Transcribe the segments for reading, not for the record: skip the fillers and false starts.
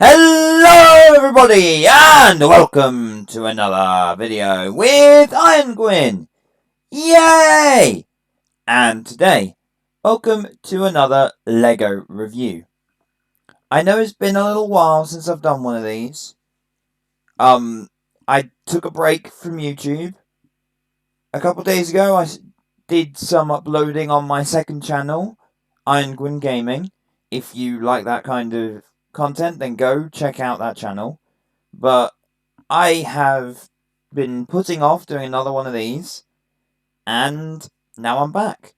Hello everybody and welcome to another video with Ironguin. Yay! And today, welcome to another LEGO review. I know it's been a little while since I've done one of these. I took a break from YouTube. A couple days ago I did some uploading on my second channel, Ironguin Gaming. If you like that kind of content, then go check out that channel. But I have been putting off doing another one of these, and now I'm back.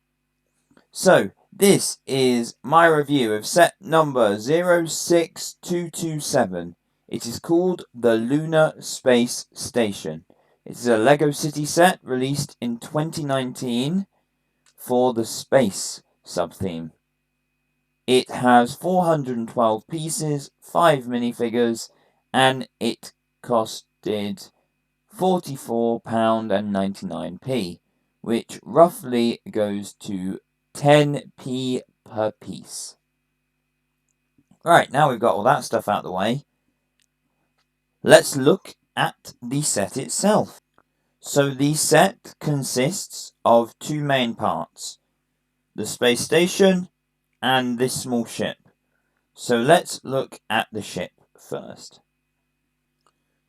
So, this is my review of set number 06227. It is called the Lunar Space Station. It is a LEGO City set released in 2019 for the space sub-theme. It has 412 pieces, 5 minifigures, and it costed £44.99, which roughly goes to 10p per piece. Right, now we've got all that stuff out of the way, let's look at the set itself. So the set consists of two main parts, the space station and this small ship. So let's look at the ship first.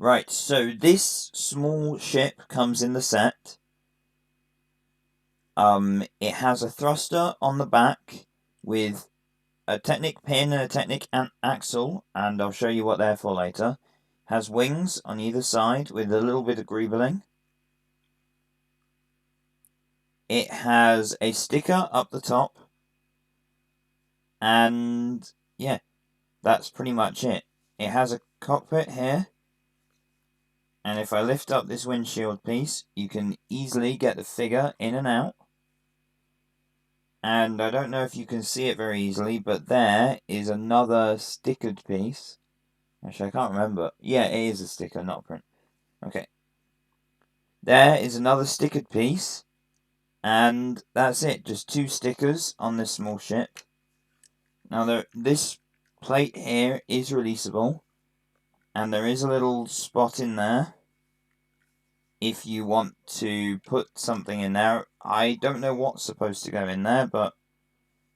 Right, so this small ship comes in the set. It has a thruster on the back with a Technic pin and a Technic axle, and I'll show you what they're for later. Has wings on either side with a little bit of greebling. It has a sticker up the top, and yeah, that's pretty much it. It has a cockpit here, and if I lift up this windshield piece, you can easily get the figure in and out. And I don't know if you can see it very easily, but there is another stickered piece. Actually, I can't remember. Yeah, it is a sticker, not a print. Okay. There is another stickered piece. And that's it. Just two stickers on this small ship. Now, this plate here is releasable. And there is a little spot in there if you want to put something in there. I don't know what's supposed to go in there, but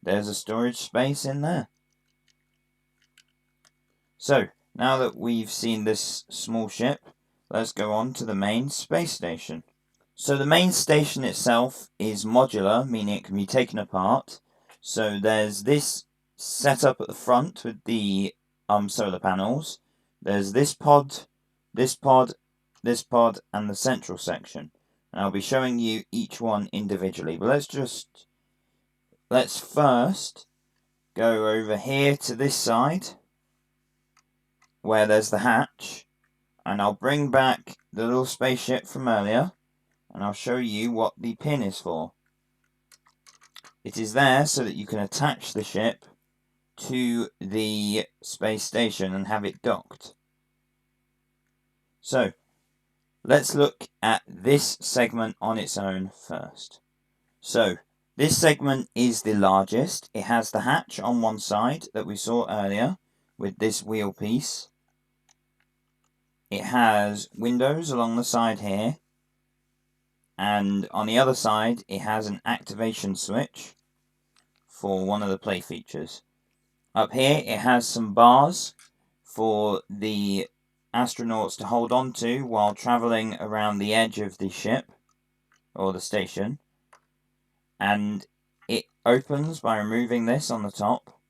there's a storage space in there. So, now that we've seen this small ship, let's go on to the main space station. So the main station itself is modular, meaning it can be taken apart. So there's this setup at the front with the solar panels. There's this pod, this pod, this pod, and the central section. And I'll be showing you each one individually. But let's first go over here to this side, where there's the hatch, and I'll bring back the little spaceship from earlier, and I'll show you what the pin is for. It is there so that you can attach the ship to the space station and have it docked. So, let's look at this segment on its own first. So, this segment is the largest. It has the hatch on one side that we saw earlier with this wheel piece. It has windows along the side here, and on the other side it has an activation switch for one of the play features. Up here it has some bars for the astronauts to hold on to while travelling around the edge of the ship or the station, and it opens by removing this on the top.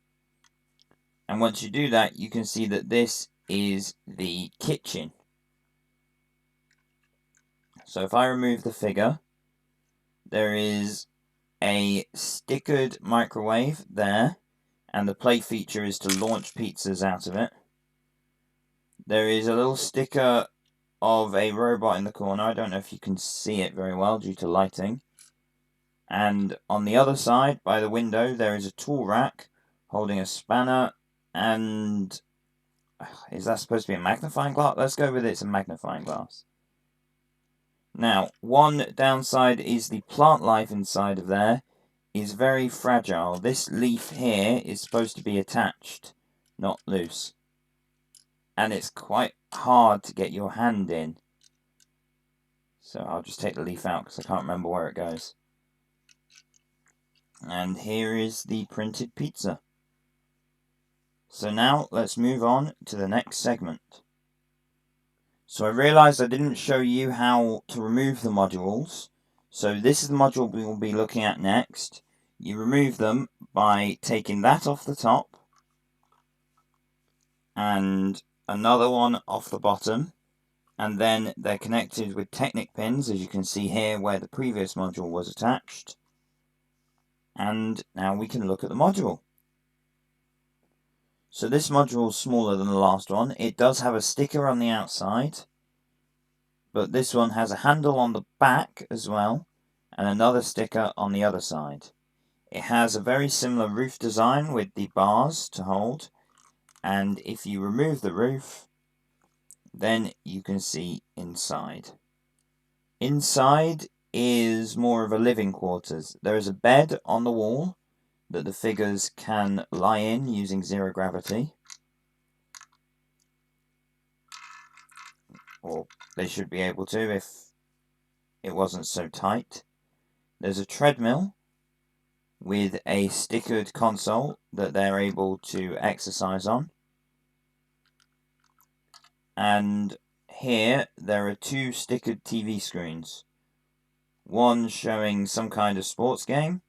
And once you do that, you can see that this is the kitchen. So if I remove the figure, there is a stickered microwave there, and the plate feature is to launch pizzas out of it. There is a little sticker of a robot in the corner. I don't know if you can see it very well due to lighting. And on the other side, by the window, there is a tool rack holding a spanner, and is that supposed to be a magnifying glass? Let's go with it's a magnifying glass. Now, one downside is the plant life inside of there is very fragile. This leaf here is supposed to be attached, not loose. and it's quite hard to get your hand in. So I'll just take the leaf out because I can't remember where it goes. And here is the printed pizza. So now let's move on to the next segment. So I realised I didn't show you how to remove the modules. So this is the module we will be looking at next. You remove them by taking that off the top and another one off the bottom, and then they're connected with Technic pins, as you can see here where the previous module was attached. And now we can look at the module. So this module is smaller than the last one. It does have a sticker on the outside, but this one has a handle on the back as well, and another sticker on the other side. It has a very similar roof design with the bars to hold, and if you remove the roof, then you can see inside. Inside is more of a living quarters. There is a bed on the wall that the figures can lie in using zero gravity. Or they should be able to if it wasn't so tight. There's a treadmill with a stickered console that they're able to exercise on. And here there are two stickered TV screens. One showing some kind of sports game,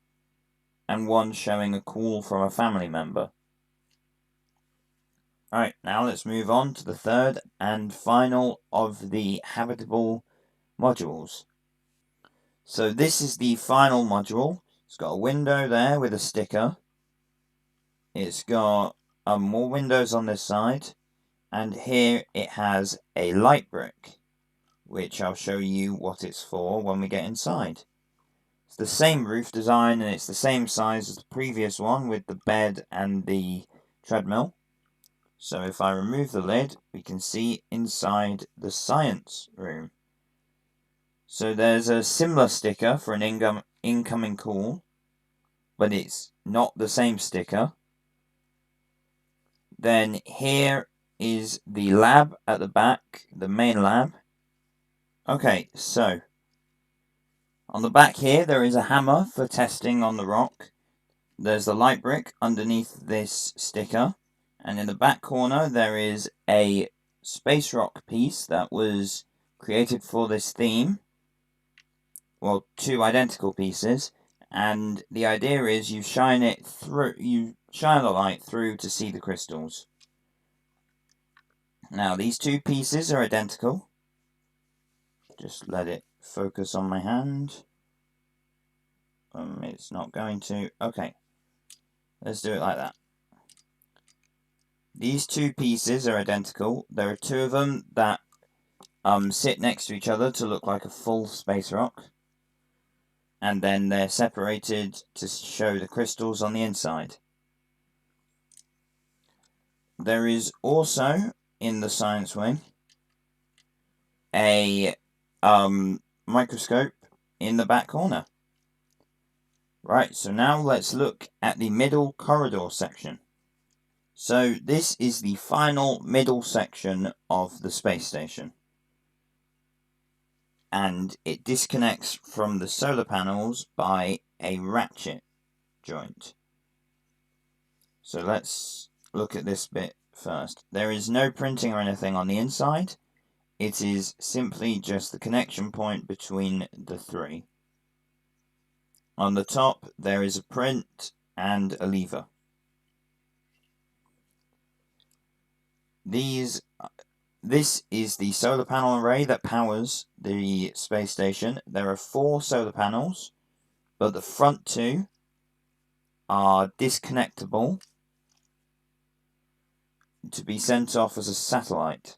and one showing a call from a family member. Alright, now let's move on to the third and final of the habitable modules. So this is the final module. It's got a window there with a sticker. It's got more windows on this side. And here it has a light brick, which I'll show you what it's for when we get inside. It's the same roof design and it's the same size as the previous one with the bed and the treadmill. So if I remove the lid, we can see inside the science room. So there's a similar sticker for an incoming call, but it's not the same sticker. Then here is the lab at the back, the main lab. Okay, so on the back here there is a hammer for testing on the rock. There's the light brick underneath this sticker. And in the back corner there is a space rock piece that was created for this theme. Well, two identical pieces. And the idea is you shine the light through to see the crystals. Now these two pieces are identical. Just let it focus on my hand. It's not going to. Okay. Let's do it like that. These two pieces are identical. There are two of them that sit next to each other to look like a full space rock. And then they're separated to show the crystals on the inside. There is also, in the science wing, a microscope in the back corner. Right, so now let's look at the middle corridor section. So this is the final middle section of the space station. And it disconnects from the solar panels by a ratchet joint. So let's look at this bit first. There is no printing or anything on the inside. It is simply just the connection point between the three. On the top there is a print and a lever. This is the solar panel array that powers the space station. There are 4 solar panels, but the front 2 are disconnectable to be sent off as a satellite.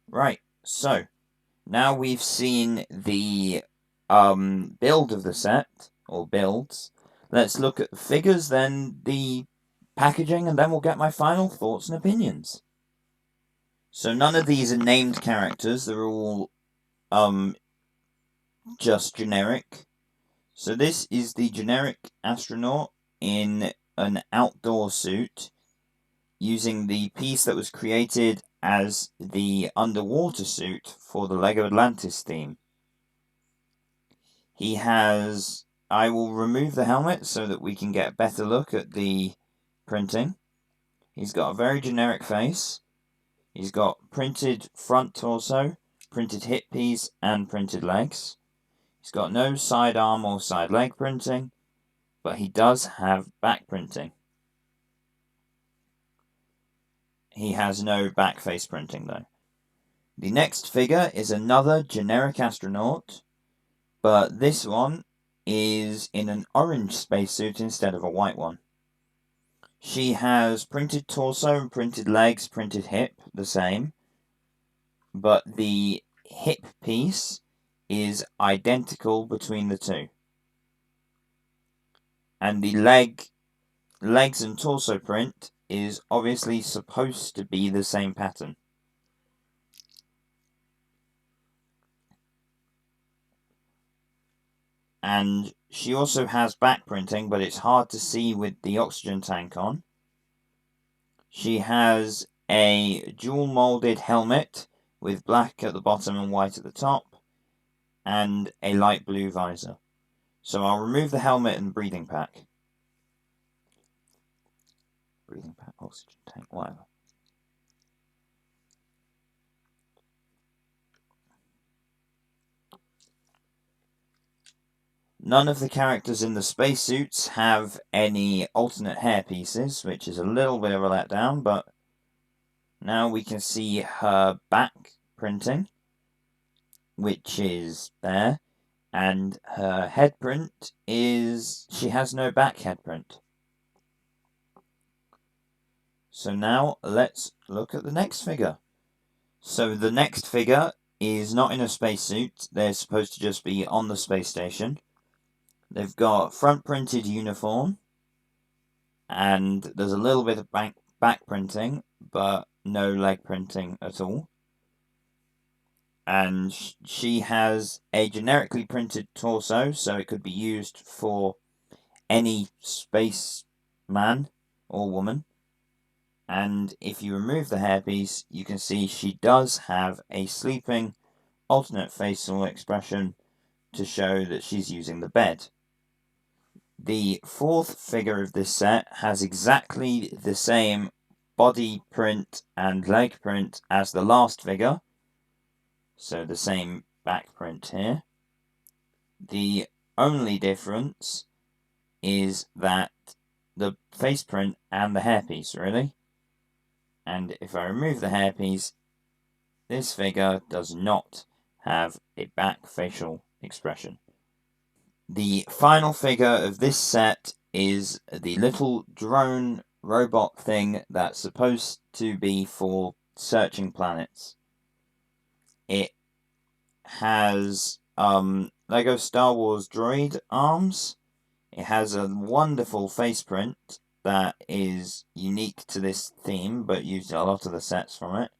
Right, so now we've seen the build of the set, or builds. Let's look at the figures, then the packaging, and then we'll get my final thoughts and opinions. So none of these are named characters, they're all just generic. So this is the generic astronaut in an outdoor suit using the piece that was created as the underwater suit for the LEGO Atlantis theme. He has... I will remove the helmet so that we can get a better look at the printing. He's got a very generic face. He's got printed front torso, printed hip piece, and printed legs. He's got no side arm or side leg printing, but he does have back printing. He has no back face printing though. The next figure is another generic astronaut, but this one is in an orange spacesuit instead of a white one. She has printed torso and printed legs, printed hip, the same, but the hip piece is identical between the two. And the legs and torso print is obviously supposed to be the same pattern. And she also has back printing, but it's hard to see with the oxygen tank on. She has a dual molded helmet with black at the bottom and white at the top, and a light blue visor. So I'll remove the helmet and breathing pack. Breathing pack, oxygen tank, whatever. None of the characters in the spacesuits have any alternate hair pieces, which is a little bit of a letdown, but now we can see her back printing, which is there, and her head print is... she has no back head print. So now let's look at the next figure. So the next figure is not in a spacesuit, they're supposed to just be on the space station. They've got front printed uniform, and there's a little bit of back printing, but no leg printing at all. And she has a generically printed torso, so it could be used for any spaceman or woman. And if you remove the hairpiece, you can see she does have a sleeping alternate facial expression to show that she's using the bed. The fourth figure of this set has exactly the same body print and leg print as the last figure, so the same back print here. The only difference is that the face print and the hairpiece, really. And if I remove the hairpiece, this figure does not have a back facial expression. The final figure of this set is the little drone robot thing that's supposed to be for searching planets. It has Lego Star Wars droid arms. It has a wonderful face print that is unique to this theme, but used a lot of the sets from it.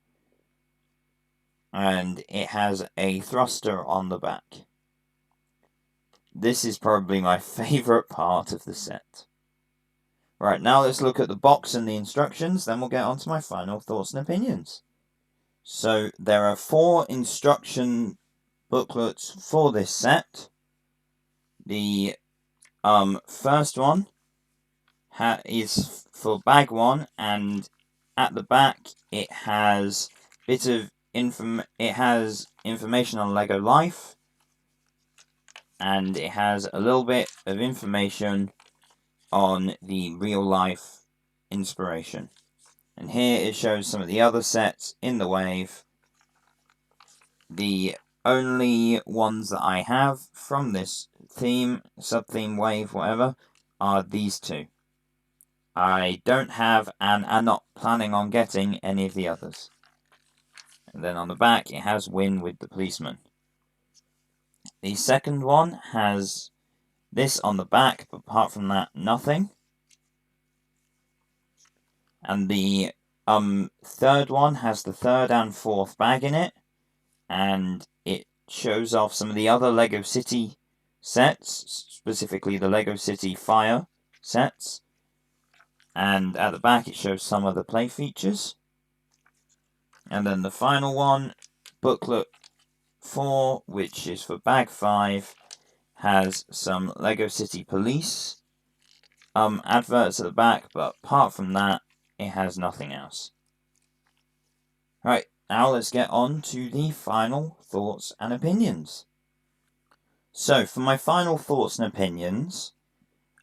And it has a thruster on the back. This is probably my favourite part of the set. Right, now let's look at the box and the instructions, then we'll get on to my final thoughts and opinions. So, there are 4 instruction booklets for this set. The first one is for bag 1, and at the back it has information on LEGO Life, and it has a little bit of information on the real life inspiration. And here it shows some of the other sets in the wave. The only ones that I have from this theme, sub-theme, wave, whatever, are these 2. I don't have and am not planning on getting any of the others. And then on the back it has Win with the policeman. The second one has this on the back, but apart from that, nothing. And the third one has the third and fourth bag in it, and it shows off some of the other LEGO City sets, specifically the LEGO City Fire sets. And at the back it shows some of the play features. And then the final one, booklet 4, which is for bag 5, has some Lego City Police adverts at the back, but apart from that, it has nothing else. Right, now let's get on to the final thoughts and opinions. So, for my final thoughts and opinions,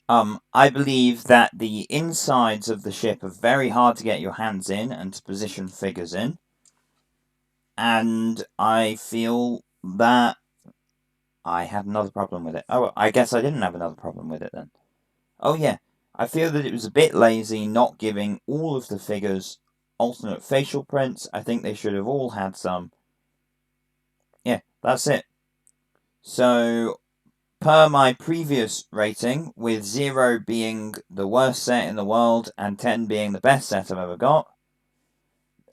I believe that the insides of the ship are very hard to get your hands in and to position figures in. And I feel that I had another problem with it. Oh, I guess I didn't have another problem with it then. Oh yeah, I feel that it was a bit lazy not giving all of the figures alternate facial prints. I think they should have all had some. Yeah, that's it. So, per my previous rating, with 0 being the worst set in the world and 10 being the best set I've ever got,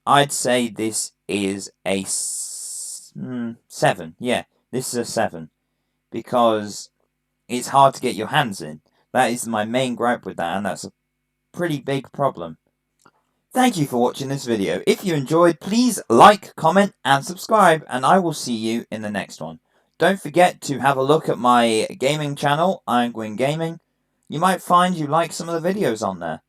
I'd say this is a 7. Yeah, this is a 7. Because it's hard to get your hands in. That is my main gripe with that, and that's a pretty big problem. Thank you for watching this video. If you enjoyed, please like, comment, and subscribe, and I will see you in the next one. Don't forget to have a look at my gaming channel, Ironguin Gaming. You might find you like some of the videos on there.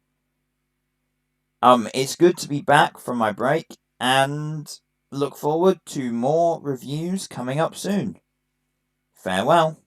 It's good to be back from my break, and look forward to more reviews coming up soon. Farewell.